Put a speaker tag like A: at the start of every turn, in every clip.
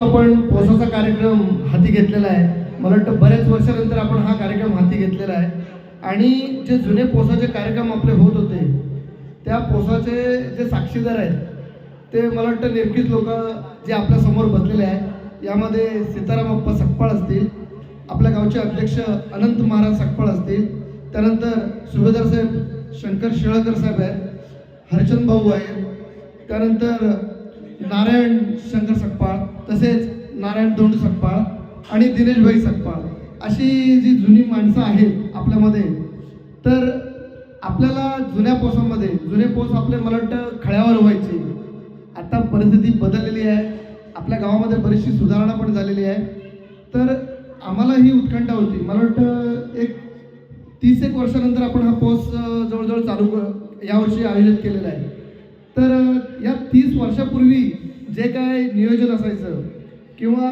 A: आपण पोसाचा कार्यक्रम हाती घेतलेला आहे. मला वाटतं बऱ्याच वर्षानंतर आपण हा कार्यक्रम हाती घेतलेला आहे. आणि जे जुने पोसाचे कार्यक्रम आपले होत होते त्या पोसाचे जे साक्षीदार आहेत ते मला वाटतं नेमकीच लोक जे आपल्या समोर बसलेले आहेत. यामध्ये सीताराम अप्पा सकपाळ असतील, आपल्या गावचे अध्यक्ष अनंत महाराज सकपाळ असतील, त्यानंतर सुभेदार साहेब शंकर शिळकर साहेब आहेत, हरचंद भाऊ आहेत, त्यानंतर नारायण शंकर सकपाळ, तसेच नारायण धोंड सकपाळ आणि दिनेशभाई सकपाळ अशी जी जुनी माणसं आहेत आपल्यामध्ये. तर आपल्याला जुन्या पोसामध्ये जुने पोस आपले मला वाटतं खळ्यावर व्हायचे. आता परिस्थिती बदललेली आहे, आपल्या गावामध्ये बरीचशी सुधारणा पण झालेली आहे. तर आम्हाला ही उत्कंठा होती. मला वाटतं एक 30 वर्षानंतर आपण हा पोस जवळजवळ चालू यावर्षी आयोजित केलेला आहे. तर या 30 वर्षापूर्वी जे काय नियोजन असायचं किंवा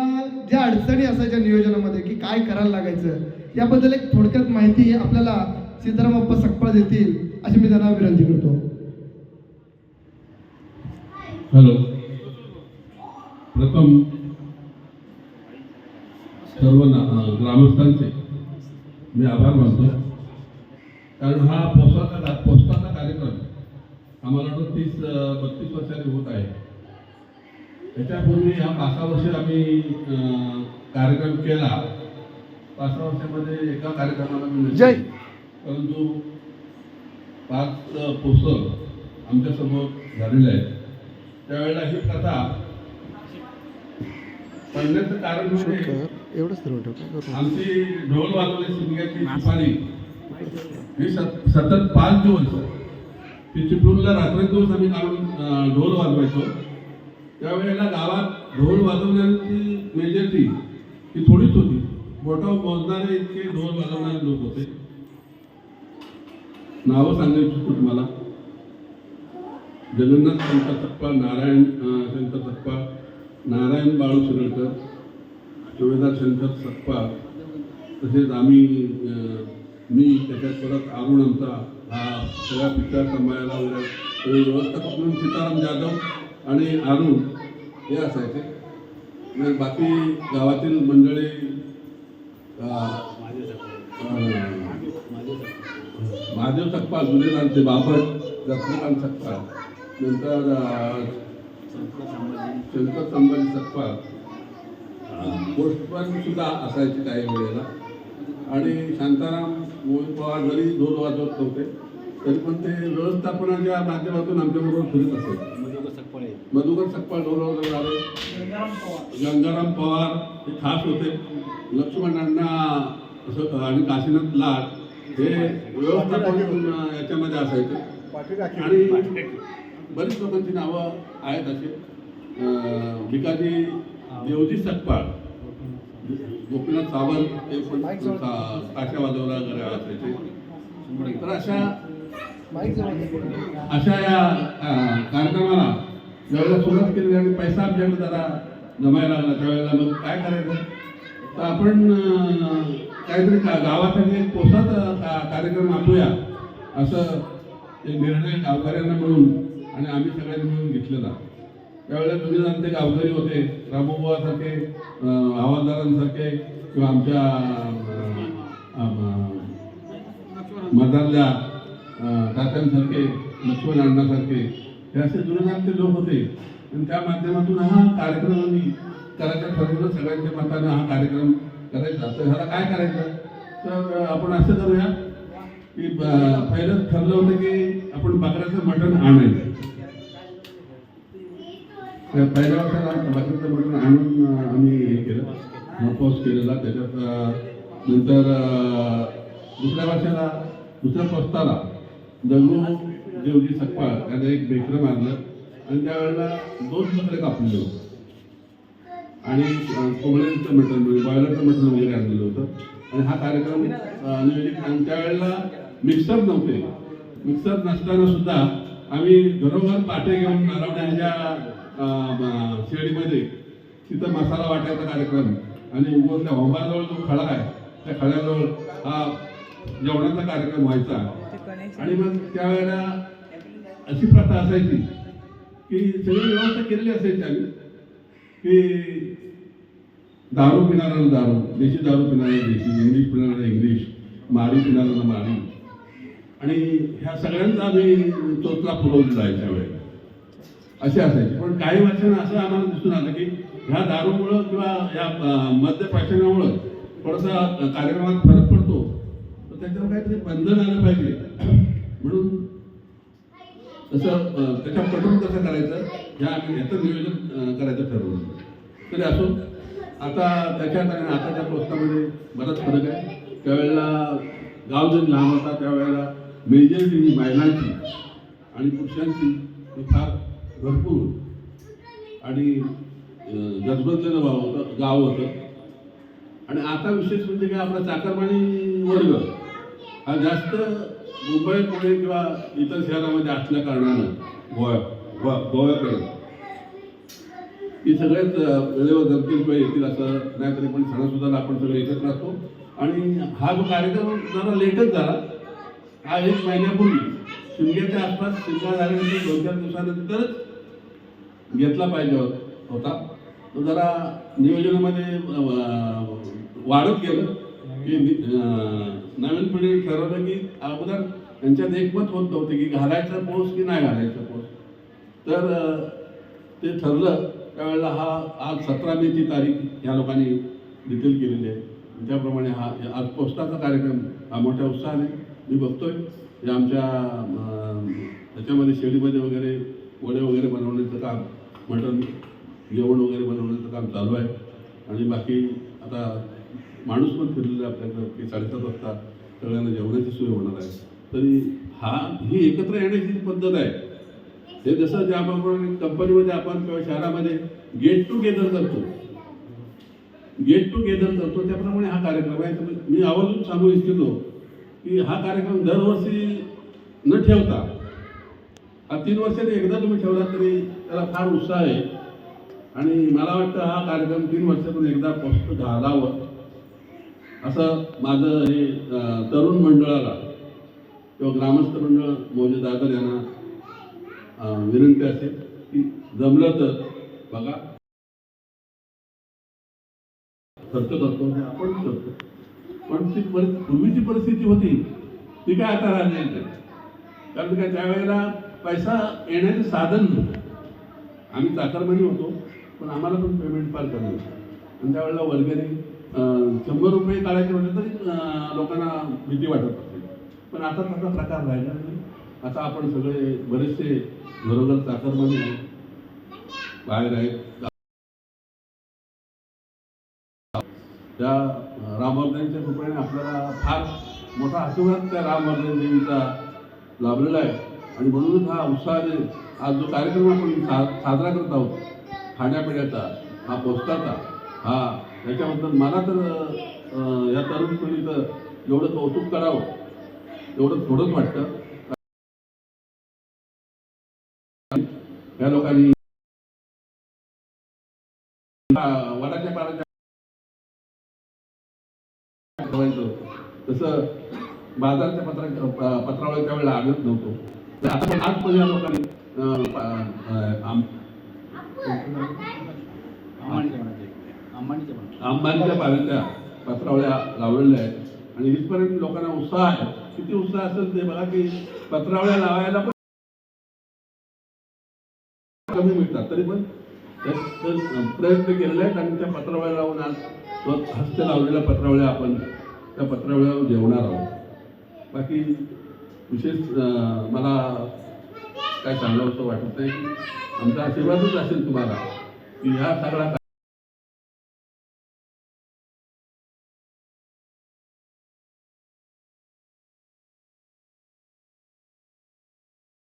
A: ज्या अडचणी असायच्या नियोजनामध्ये की काय करायला लागायचं याबद्दल एक थोडक्यात माहिती आपल्याला सीताराम अप्पा सकपाळ देतील अशी मी त्यांना विनंती करतो.
B: हॅलो, प्रथम सर्व ग्रामस्थांचे मी आभार मानतो, कारण हा पोस्टाचा कार्यक्रम आम्हाला 30-32 वर्षांनी होत आहे. त्याच्यापूर्वी ह्या 5 वर्ष आम्ही कार्यक्रम केला. 5 वर्षामध्ये एका कार्यक्रमाला मी नसते, परंतु 5 पोस्टर आमच्यासमोर झालेले आहेत. त्यावेळेला ही प्रथा पडण्याचं कारण म्हणजे आमची ढोल वाजवणे शिमग्याची सुपारी ही सतत 5 दिवस ती चिपळूणला रात्रंदिवस आम्ही काढून ढोल वाजवायचो. त्यावेळेला गावात ढोल वाजवण्याची मेजॉरिटी ही थोडीच होती. मोठं मोजणारे इतके ढोल वाजवणारे लोक होते. नावं सांगायची तुम्हाला: जगन्नाथ शंकर सकपाळ, नारायण शंकर सकपाळ, नारायण बाळू शिरडकर, सुभेदार शंकर सकपाळ, तसेच मी त्याच्यात परत अरुण आमचा हा सगळ्या पिक्चर सांभाळायला व्यवस्थापक म्हणून सीताराम जाधव आणि अरुण हे असायचे. बाकी गावातील मंडळी महादेव सकपाळ, जुनेदांचे बापट, रत्नकांत सकपाळ, नंतर शंकर संभाजी सकपाळ, पोस्टमन सुद्धा असायचे काही वेळेला. आणि शांताराम मोहित पवार जरी ढोल वाजवत नव्हते तरी पण ते व्यवस्थापनाच्या माध्यमातून आमच्याबरोबर फिरत असायचे. मधुकर सकपाळ ढोल वाजवणारे, गंगाराम पवार हे खास होते. लक्ष्मणांना असं आणि काशीनाथ लाड हे व्यवस्थापन याच्यामध्ये असायचे. आणि बरीच लोकांची नावं आहेत असे. भिकाजी देवजी सकपाळ, गोपीनाथ सावंत हे पण ताशा वाजवला वगैरे असायचे. तर अशा या कार्यक्रमाला ज्यावेळेला सुरुवात केली आणि पैसा आमच्याकडे जरा जमायला लागला त्यावेळेला मग काय करायचं, तर आपण काहीतरी गावासाठी एक पोसाचा कार्यक्रम आखूया असं एक निर्णय गावकऱ्यांना मिळून आणि आम्ही सगळ्यांनी मिळून घेतलेला. त्यावेळेला जुनेदांचे गावकरी होते, रामोबासारखे, हवालदारांसारखे किंवा आमच्या मदारल्या तात्यांसारखे, लक्ष्मण अण्णासारखे हे असे जुनेदांचे लोक होते. आणि त्या माध्यमातून हा कार्यक्रम आम्ही करायचं ठरवलं. सगळ्यांच्या मताने हा कार्यक्रम करायचा. तर ह्याला काय करायचं, तर आपण असं करूया की पहिलं ठरलं होतं की आपण बकऱ्याचं मटण आणायचं. पहिल्या वर्षाला बकऱ्याचं मटण आणून आम्ही हे केलं, पोस्ट केलेला. त्याच्यात नंतर दुसऱ्या वर्षाला दुसऱ्या पोस्टाला दगडू देवजी सकपाळ त्याने एक बेकरं मारलं आणि त्यावेळेला 2 बकरे कापलेले होते आणि कोंबड्यांचं मटण म्हणजे बॉयलरचं मटण वगैरे आणलेलं होतं. आणि हा कार्यक्रम नियोजित. आणि त्यावेळेला मिक्सर नव्हते. मिक्सर नसताना सुद्धा आम्ही घरोघर पाटे घेऊन नारवड्यांच्या शेडीमध्ये तिथं मसाला वाटायचा कार्यक्रम. आणि उगवून त्या होंबाजवळ जो खळा आहे त्या खळ्याजवळ हा जेवणाचा कार्यक्रम व्हायचा. आणि मग त्यावेळेला अशी प्रथा असायची की सगळी व्यवस्था केलेली असायची आम्ही की दारू पिणाऱ्याला दारू, देशी दारू पिणाऱ्याला देशी, इंग्लिश पिणाऱ्याला इंग्लिश, माडी पिणाऱ्याला माडी, आणि ह्या सगळ्यांचा आम्ही चोचला फुलवलेला आहे त्यावेळेला असे असायचे. पण काही वर्षांना असं आम्हाला दिसून आलं की ह्या दारूमुळं किंवा या मद्यप्राशनामुळं थोडासा कार्यक्रमात फरक पडतो, तर त्याच्यावर काहीतरी बंधन आलं पाहिजे. म्हणून तसं त्याच्या पटून कसं करायचं याचं नियोजन करायचं ठरवलं. तरी असो, आता त्याच्यात आणि आताच्या पोस्टामध्ये बराच फरक आहे. त्यावेळेला गाव जरी लहान होता त्यावेळेला मेजॉरिटी महिलांची आणि पुरुषांची फार भरपूर आणि गजबजलेलं गाव होतं. आणि आता विशेष म्हणजे काय, आपला चाकरमानी वर्ग हा जास्त मुंबई पुणे किंवा इतर शहरामध्ये असल्या कारणानं गोव्याकडे ही सगळेच वेळेवर जमतील किंवा येतील असं नाही, तरी पण सणासुद्धा आपण सगळे एकत्र असतो. आणि हा जो कार्यक्रम जरा लेटच झाला, हा 1 महिन्यापूर्वी शिमग्याच्या आसपास शिमगा झाल्यानंतर 2-4 दिवसानंतरच घेतला पाहिजे होता. तो जरा नियोजनामध्ये वाढत गेलं की नवीन पिढी ठरवलं की अगोदर त्यांच्यात एकमत होत नव्हते की घालायचं पोस की नाही घालायचं पोस. तर ते ठरलं त्यावेळेला आज 17 मेची तारीख या लोकांनी डिटेल केलेली आहे. त्याप्रमाणे आज पोस्टाचा कार्यक्रम हा मोठ्या उत्साहाने मी बघतोय. जे आमच्या त्याच्यामध्ये शेडीमध्ये वगैरे वडे वगैरे बनवण्याचं काम, मटण जेवण वगैरे बनवण्याचं काम चालू आहे. आणि बाकी आता माणूस पण फिरलेला आपल्याकडं की 7:30 वाजता सगळ्यांना जेवणाची सोय होणार आहे. तरी ही एकत्र येण्याची पद्धत आहे. हे जसं ज्याप्रमाणे कंपनीमध्ये आपण किंवा शहरामध्ये गेट टुगेदर करतो त्याप्रमाणे हा कार्यक्रम आहे. तर मी आवर्जून सांगू इच्छितो की हा कार्यक्रम दरवर्षी न ठेवता 3 वर्षांनी एकदा तुम्ही ठेवला तरी त्याला फार उत्साह आहे. आणि मला वाटतं हा कार्यक्रम 3 वर्षातून एकदा पोस्ट घालावं असं माझं हे तरुण मंडळाला किंवा ग्रामस्थ मंडळ मौजे दादर यांना विनंती असेल की जमलं तर बघा, खर्च करतो आपण करतो, पण ती पूर्वीची परिस्थिती होती ती काय आता राहिली नाही. कारण काय त्यावेळेला पैसा येण्याचं साधन नव्हतं. आम्ही चाकरमानी होतो, पण आम्हाला पण पेमेंट फार कमी होतं. आणि त्यावेळेला वर्गणी 100 रुपये काढायचे म्हटलं तरी लोकांना भीती वाटत होती. पण आता तसा प्रकार राहिला नाही. आता आपण सगळे बरेचसे घरोघर चाकरमानी आहेत, बाहेर आहेत. त्या रामवर्धनच्या कृपेने आपल्याला फार मोठा आशीर्वाद त्या रामवर्धन देवीचा लाभलेला आहे. आणि म्हणूनच हा उत्साहाने आज जो कार्यक्रम आपण साजरा करत आहोत, खाण्यापिण्याचा, हा पोस्टाचा, याच्याबद्दल मला तर या तरुण पिढीचं एवढं कौतुक करावं एवढं थोडंच वाटतं. या लोकांनी वडाच्या पानाच्या तसं बाजारच्या पत्रावळ्याच्या वेळेला आणत नव्हतो. तर आता पण आज पण या लोकांनी अंबानीच्या पाण्याच्या पत्रावळ्या लावलेल्या आहेत. आणि इथपर्यंत लोकांना उत्साह आहे. किती उत्साह असेल ते बघा की पत्रावळ्या लावायला पण कमी मिळतात, तरी पण प्रयत्न केलेले आहेत. आणि त्या पत्रावळ्या लावून आज हस्त लावलेल्या पत्रावळ्या आपण त्या पत्रावळ्यावर जेवणार आहोत. बाकी विशेष मला काय सांगावं असं वाटत नाही. आमचा आशीर्वादच असेल तुम्हाला की ह्या सगळा